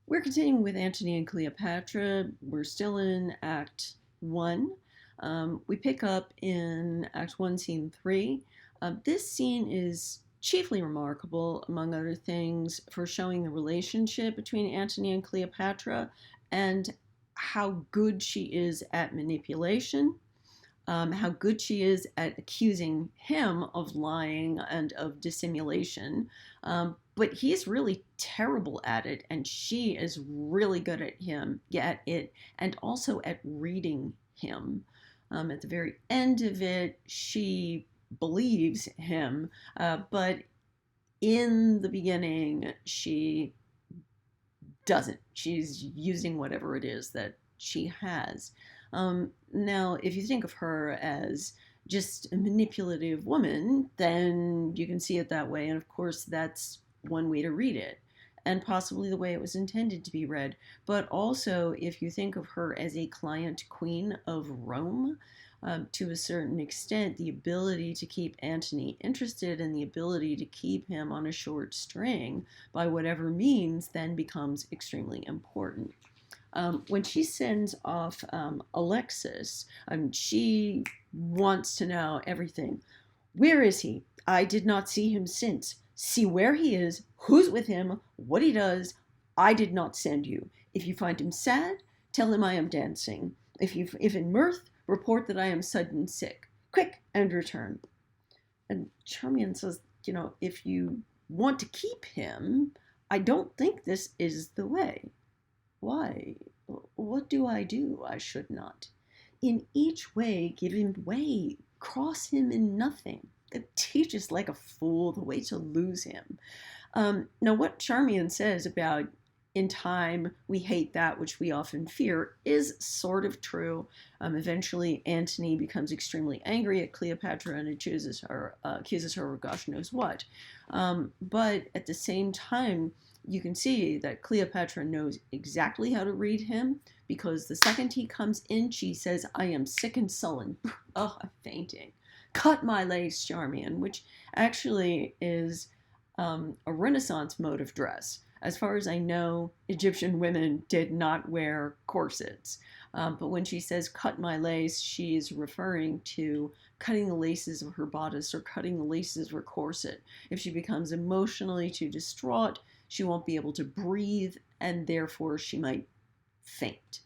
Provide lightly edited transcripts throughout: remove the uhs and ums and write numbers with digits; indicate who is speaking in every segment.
Speaker 1: We're continuing with Antony and Cleopatra. We're still in Act 1. We pick up in Act 1, Scene 3. This scene is chiefly remarkable, among other things, for showing the relationship between Antony and Cleopatra and how good she is at manipulation, how good she is at accusing him of lying and of dissimulation. But he's really terrible at it, and she is really good at it, and also at reading him. At the very end of it, she believes him, but in the beginning, she doesn't. She's using whatever it is that she has. Now, if you think of her as just a manipulative woman, then you can see it that way. And of course, that's one way to read it, and possibly the way it was intended to be read. But also, if you think of her as a client queen of Rome, to a certain extent, the ability to keep Antony interested and the ability to keep him on a short string by whatever means then becomes extremely important. When she sends off Alexis, she wants to know everything. Where is he? I did not see him since. See where he is, who's with him, what he does. I did not send you. If you find him sad, tell him I am dancing. If in mirth, report that I am sudden sick. Quick, and return. And Charmian says, if you want to keep him, I don't think this is the way. Why? What do? I should not. In each way give him way, cross him in nothing. Teach us like a fool the way to lose him. Now, what Charmian says about in time we hate that which we often fear is sort of true. Eventually, Antony becomes extremely angry at Cleopatra and accuses her of gosh knows what. But at the same time, you can see that Cleopatra knows exactly how to read him, because the second he comes in, she says, I am sick and sullen. Oh, I'm fainting. Cut my lace, Charmian, which actually is a Renaissance mode of dress. As far as I know, Egyptian women did not wear corsets. But when she says cut my lace, she's referring to cutting the laces of her bodice or cutting the laces of her corset. If she becomes emotionally too distraught, she won't be able to breathe, and therefore she might faint.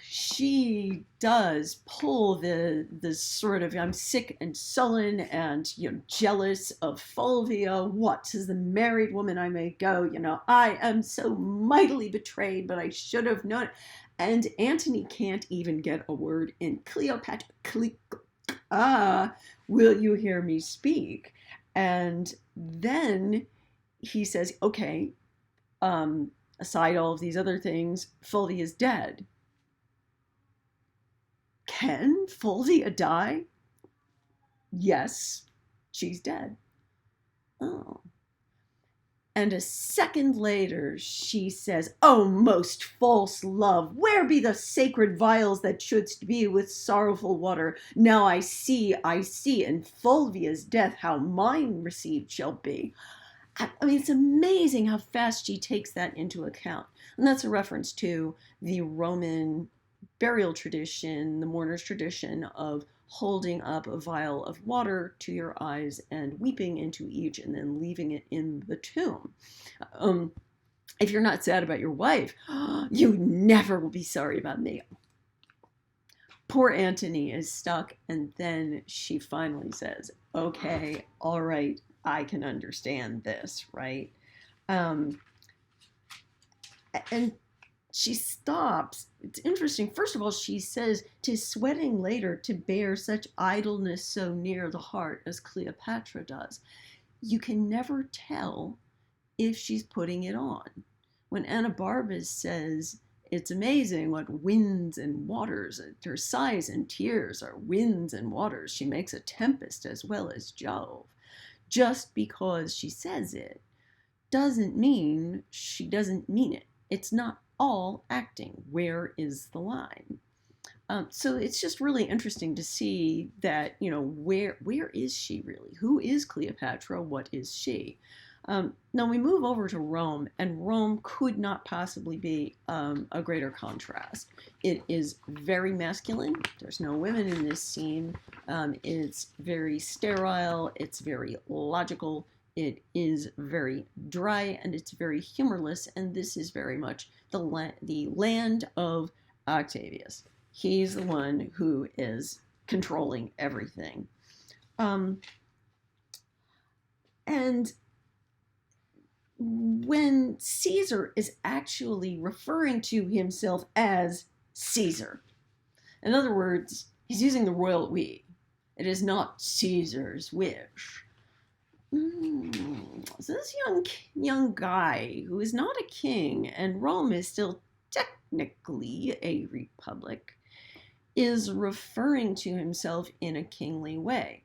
Speaker 1: She does pull the sort of I'm sick and sullen and jealous of Fulvia. What is the married woman I may go? I am so mightily betrayed, but I should have known. And Antony can't even get a word in. Cleopatra, will you hear me speak? And then he says, okay, aside all of these other things, Fulvia is dead. Can Fulvia die? Yes, she's dead. Oh. And a second later, she says, oh, most false love, where be the sacred vials that shouldst be with sorrowful water? Now I see, in Fulvia's death, how mine received shall be. I mean, it's amazing how fast she takes that into account. And that's a reference to the Roman burial tradition, the mourner's tradition of holding up a vial of water to your eyes and weeping into each and then leaving it in the tomb. If you're not sad about your wife, you never will be sorry about me. Poor Antony is stuck, and then she finally says, okay, all right, I can understand this, right? And she stops. It's interesting. First of all, she says, "'Tis sweating later to bear such idleness so near the heart as Cleopatra does." You can never tell if she's putting it on. When Anabarbus says, it's amazing what winds and waters, her sighs and tears are winds and waters. She makes a tempest as well as Jove. Just because she says it doesn't mean she doesn't mean it. It's not all acting. Where is the line? So it's just really interesting to see that, where is she really? Who is Cleopatra? What is she? Now we move over to Rome, and Rome could not possibly be a greater contrast. It is very masculine. There's no women in this scene. It's very sterile. It's very logical. It is very dry, and it's very humorless. And this is very much the land of Octavius. He's the one who is controlling everything. And when Caesar is actually referring to himself as Caesar, in other words, he's using the royal we. It is not Caesar's wish. So this young guy who is not a king, and Rome is still technically a republic, is referring to himself in a kingly way.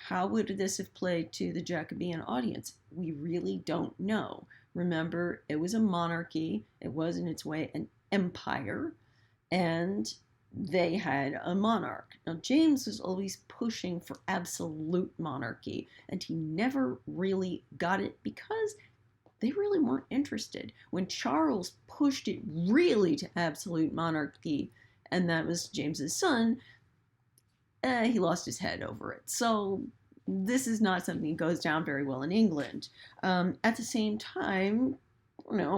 Speaker 1: How would this have played to the Jacobean audience? We really don't know. Remember, it was a monarchy. It was in its way an empire, and they had a monarch. Now, James was always pushing for absolute monarchy, and he never really got it because they really weren't interested. When Charles pushed it really to absolute monarchy, and that was James's son, he lost his head over it. So this is not something that goes down very well in England. At the same time,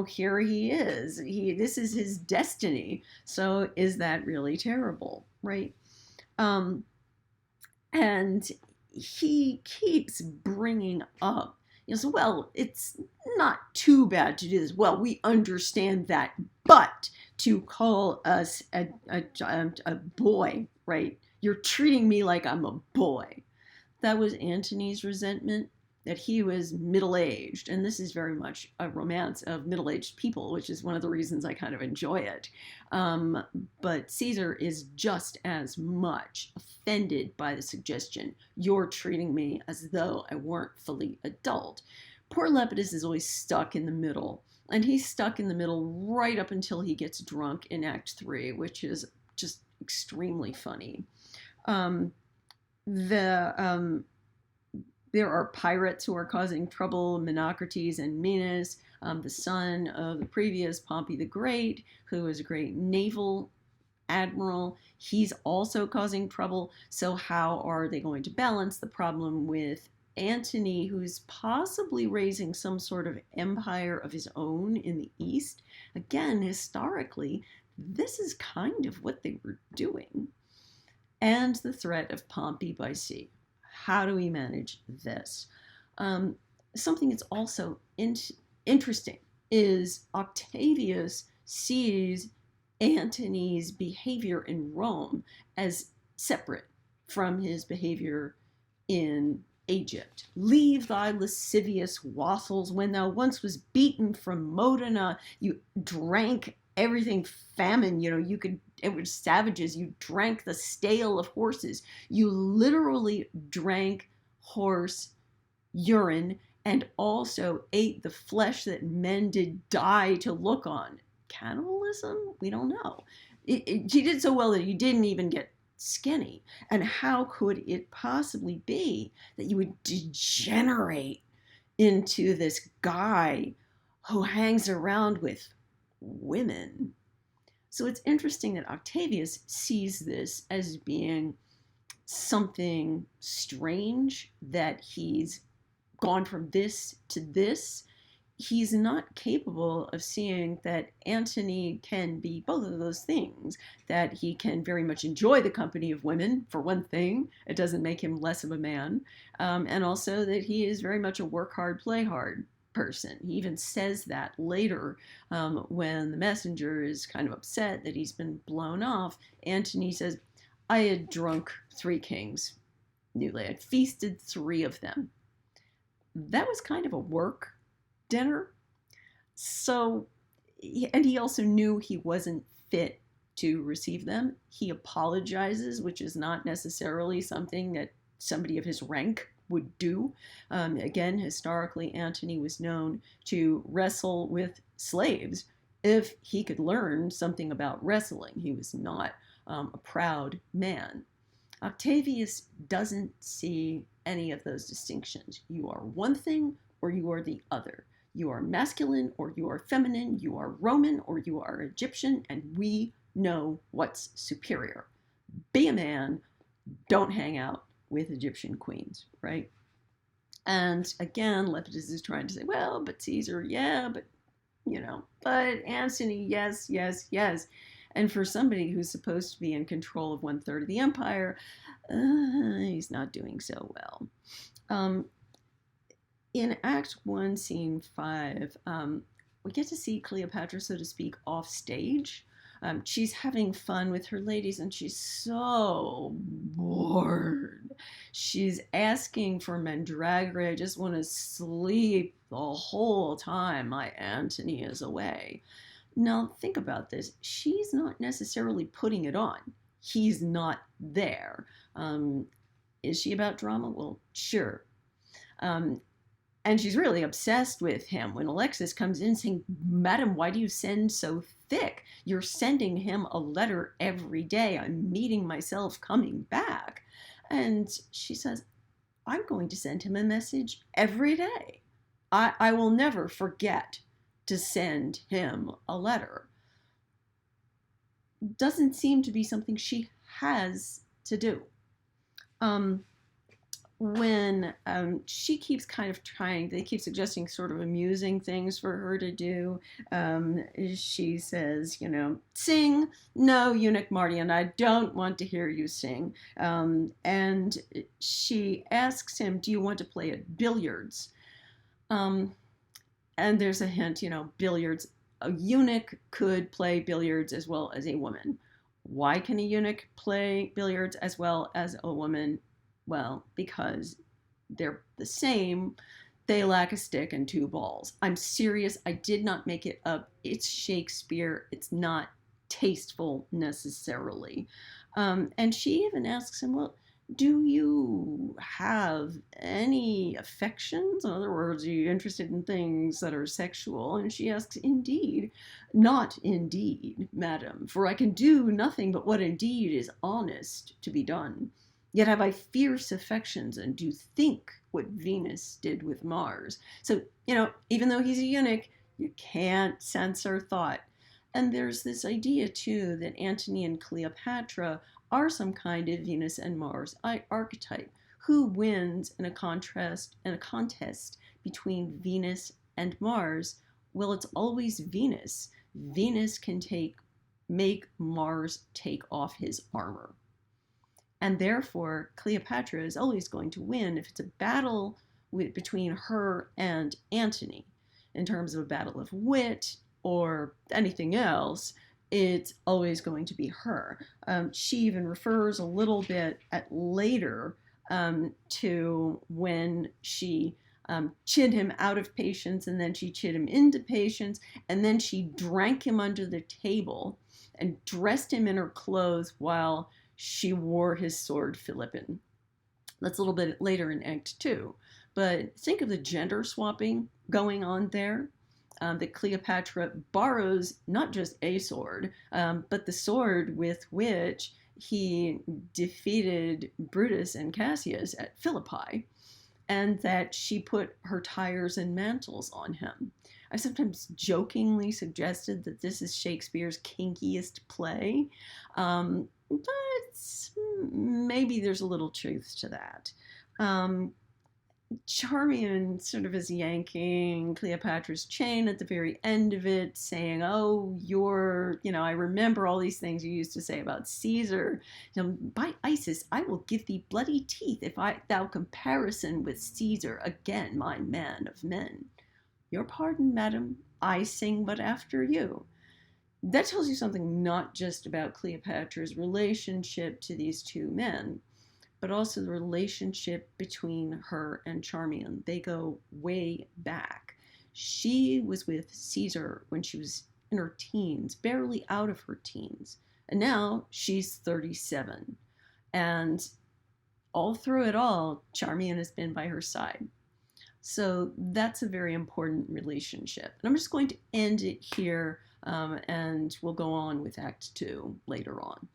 Speaker 1: here he is. This is his destiny. So is that really terrible, right? And he keeps bringing up, so, well, it's not too bad to do this. Well, we understand that, but to call us a boy, right? You're treating me like I'm a boy. That was Antony's resentment, that he was middle-aged. And this is very much a romance of middle-aged people, which is one of the reasons I kind of enjoy it. But Caesar is just as much offended by the suggestion, you're treating me as though I weren't fully adult. Poor Lepidus is always stuck in the middle. And he's stuck in the middle right up until he gets drunk in Act 3, which is just extremely funny. There are pirates who are causing trouble, Menocrates and Minos, the son of the previous Pompey the Great, who is a great naval admiral. He's also causing trouble. So how are they going to balance the problem with Antony, who's possibly raising some sort of empire of his own in the East? Again, historically, this is kind of what they were doing. And the threat of Pompey by sea. How do we manage this? Something that's also interesting is Octavius sees Antony's behavior in Rome as separate from his behavior in Egypt. Leave thy lascivious wassels. When thou once was beaten from Modena, you drank everything famine, it was savages. You drank the stale of horses. You literally drank horse urine and also ate the flesh that men did die to look on. Cannibalism? We don't know. He did so well that he didn't even get skinny. And how could it possibly be that you would degenerate into this guy who hangs around with women? So it's interesting that Octavius sees this as being something strange, that he's gone from this to this. He's not capable of seeing that Antony can be both of those things, that he can very much enjoy the company of women, for one thing. It doesn't make him less of a man. And also that he is very much a work hard, play hard person. He even says that later when the messenger is kind of upset that he's been blown off. Antony says, I had drunk 3 kings newly. I had feasted 3 of them. That was kind of a work dinner. So, and he also knew he wasn't fit to receive them. He apologizes, which is not necessarily something that somebody of his rank would do. Again, historically, Antony was known to wrestle with slaves if he could learn something about wrestling. He was not a proud man. Octavius doesn't see any of those distinctions. You are one thing or you are the other. You are masculine or you are feminine. You are Roman or you are Egyptian, and we know what's superior. Be a man. Don't hang out with Egyptian queens, right? And again, Lepidus is trying to say, well, but Caesar, yeah, but but Antony, yes, yes, yes. And for somebody who's supposed to be in control of 1/3 of the empire, he's not doing so well. In Act 1, Scene 5, we get to see Cleopatra, so to speak, off stage. She's having fun with her ladies and she's so bored. She's asking for Mandragora. I just want to sleep the whole time my Antony is away. Now, think about this. She's not necessarily putting it on. He's not there. Is she about drama? Well, sure. And she's really obsessed with him when Alexis comes in saying, Madam, why do you send so thick? You're sending him a letter every day. I'm meeting myself coming back. And she says, I'm going to send him a message every day. I will never forget to send him a letter. Doesn't seem to be something she has to do. When she keeps kind of trying, they keep suggesting sort of amusing things for her to do. She says, sing. No, eunuch Mardian, I don't want to hear you sing. And she asks him, do you want to play at billiards? And there's a hint, billiards. A eunuch could play billiards as well as a woman. Why can a eunuch play billiards as well as a woman? Well, because they're the same. They lack a stick and 2 balls. I'm serious. I did not make it up. It's Shakespeare. It's not tasteful necessarily. And she even asks him, well, do you have any affections? In other words, are you interested in things that are sexual? And she asks, indeed, not indeed, madam, for I can do nothing but what indeed is honest to be done. Yet have I fierce affections and do think what Venus did with Mars. So, even though he's a eunuch, you can't censor thought. And there's this idea, too, that Antony and Cleopatra are some kind of Venus and Mars archetype. Who wins in a contest between Venus and Mars? Well, it's always Venus. Venus can make Mars take off his armor. And therefore, Cleopatra is always going to win if it's a battle between her and Antony. In terms of a battle of wit or anything else, it's always going to be her. She even refers a little bit later to when she chid him out of patience, and then she chid him into patience, and then she drank him under the table and dressed him in her clothes while she wore his sword Philippine. That's a little bit later in Act 2. But think of the gender swapping going on there. That Cleopatra borrows not just a sword, but the sword with which he defeated Brutus and Cassius at Philippi, and that she put her tires and mantles on him. I sometimes jokingly suggested that this is Shakespeare's kinkiest play. But maybe there's a little truth to that. Charmian sort of is yanking Cleopatra's chain at the very end of it, saying, oh, I remember all these things you used to say about Caesar. By Isis, I will give thee bloody teeth if thou comparison with Caesar again, my man of men. Your pardon, madam, I sing but after you. That tells you something not just about Cleopatra's relationship to these 2 men, but also the relationship between her and Charmian. They go way back. She was with Caesar when she was in her teens, barely out of her teens, and now she's 37. And all through it all, Charmian has been by her side. So that's a very important relationship. And I'm just going to end it here, and we'll go on with Act 2 later on.